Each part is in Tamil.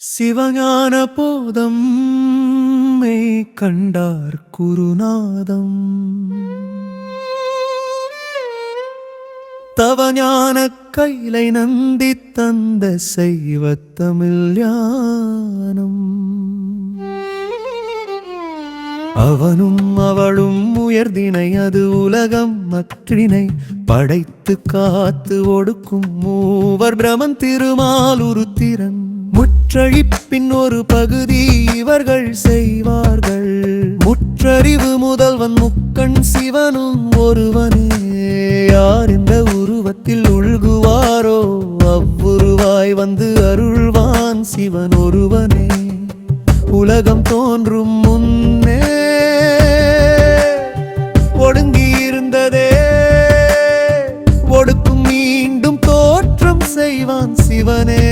சிவஞான போதம் மெய் கண்டார் குருநாதம் தவஞான கைலை நந்தி தந்த செய்வத்தமிழ் ஞானம் அவனும் அவளும் உயர்தினை அது உலகம் மற்றினை படைத்து காத்து ஒடுக்கும் மூவர் பிரமன் திருமால் உருத்திரன் முற்றழிப்பின் ஒரு பகுதி இவர்கள் செய்வார்கள். முற்றறிவு முதல்வன் முக்கண் சிவனும் ஒருவனே. யார் இந்த உருவத்தில் உள்குவாரோ அவ்வுருவாய் வந்து அருள்வான் சிவன் ஒருவனே. உலகம் தோன்றும் முன்னே ஒடுங்கி இருந்ததே ஒடுக்கும் மீண்டும் தோற்றம் செய்வான் சிவனே.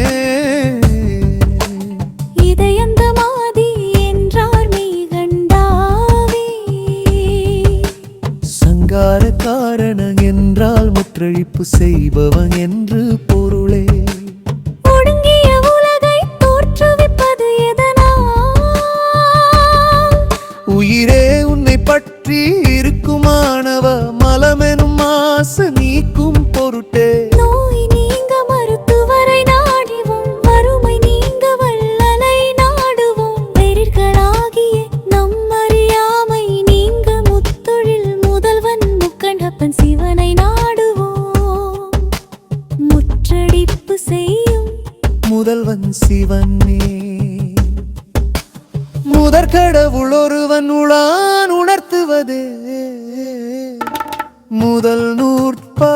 சங்கார காரணம் என்றால் முற்றழிப்பு செய்பவன் என்று பொருளே. ஒடுங்கிய உலகை தோற்றுவிப்பது எதனால்? உயிரே உன்னை பற்றி இருக்குமானவ மலமெனும் ஆசை நீக்கும் பொருட்டே. நோய் நீங்க மருத்துவரை நாடிவோம், வறுமை நீங்க வள்ளலை நாடுவோம். வெறிர்களாகிய நம் அறியாமை நீங்க முத்தொழில் முதல்வன் முக்கண்ணப்பன் சிவனை நாடுவோம். முற்றடிப்பு செய்யும் முதல்வன் சிவனே. முதற்கடவுள் ஒருவன் உளான் உணர்த்துவதே முதல் நூற்பா.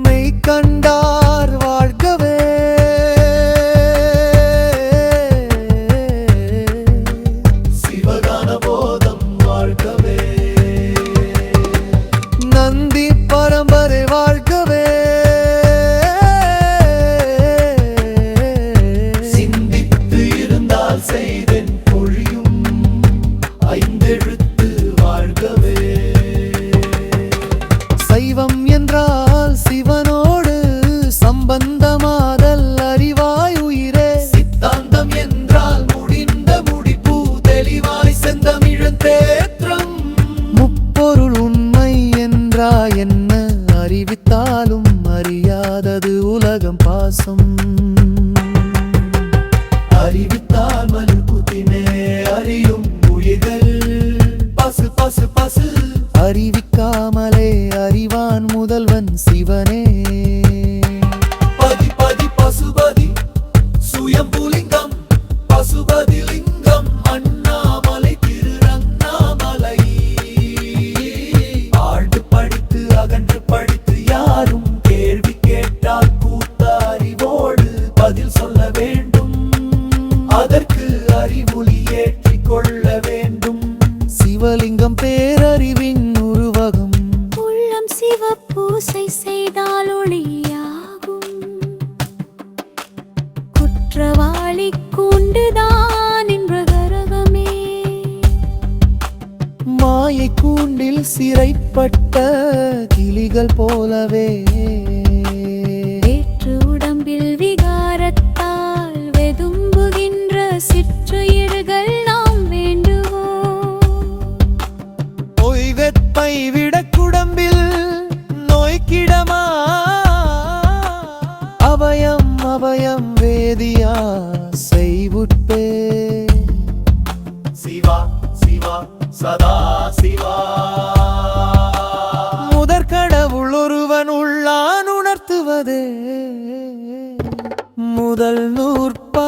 மெய் கண்டார் வாழ்கவே சிவஞான போதம் வாழ்கவே. நந்தி பரம்பரை வாழ்கவே. சிந்தித்து இருந்தால் செய்தேன் பொழியும் ஐந்தெழுத்து வாழ்கவே. சைவம் என்றால் சிவனோடு சம்பந்தமாதல் அறிவாய் உயிரே. சித்தாந்தம் என்றால் முடிந்த முடிப்பு தெளிவாய் செந்தமிழன் தேற்றம். முப்பொருள் உண்மை என்றா என்ன அறிவித்தாலும் அறியாதது உலகம் பாசம். அறிவித்தால் மல்குத்தினே அறியும் உயிர்கள் பசு பசு பசு. அறிவிக்காமலே அறிவான் முதல்வன் சிவனே. பதி பதி பசுபதி சுயம்புலிங்கம் பசுபதி லிங்கம் அண்ணாமலை திரு அண்ணாமலை. ஆழ்ந்து படித்து அகன்று படித்து யாரும் கேள்வி கேட்டால் கூத்த அறிவோடு பதில் சொல்ல வேண்டும். அதற்கு அறிவொளி ஏற்றிக் கொள்ள வேண்டும். சிவலிங்கம் பேரறிவின் உருவகம். உள்ளம் சிவ பூசை செய்தால் ஒளியாகும். குற்றவாளி கூண்டுதான் இன்றகரகமே. மாயை கூண்டில் சிறைப்பட்ட கிளிகள் போலவே. வேற்று உடம்பில் விகாரத்தால் வெதும்புகின்ற சிற்றுயிர்கள் நாம் வேண்டுவோம். ஓய்வெப்பை விட குடம்பில் நோய்க்கிடமா. அபயம் அபயம் வேதியா செய்வுட்பே. சிவா சிவா சதா சிவா. முதற்கடவுள் ஒருவன் உள்ளான் உணர்த்துவதே முதல் நூற்பா.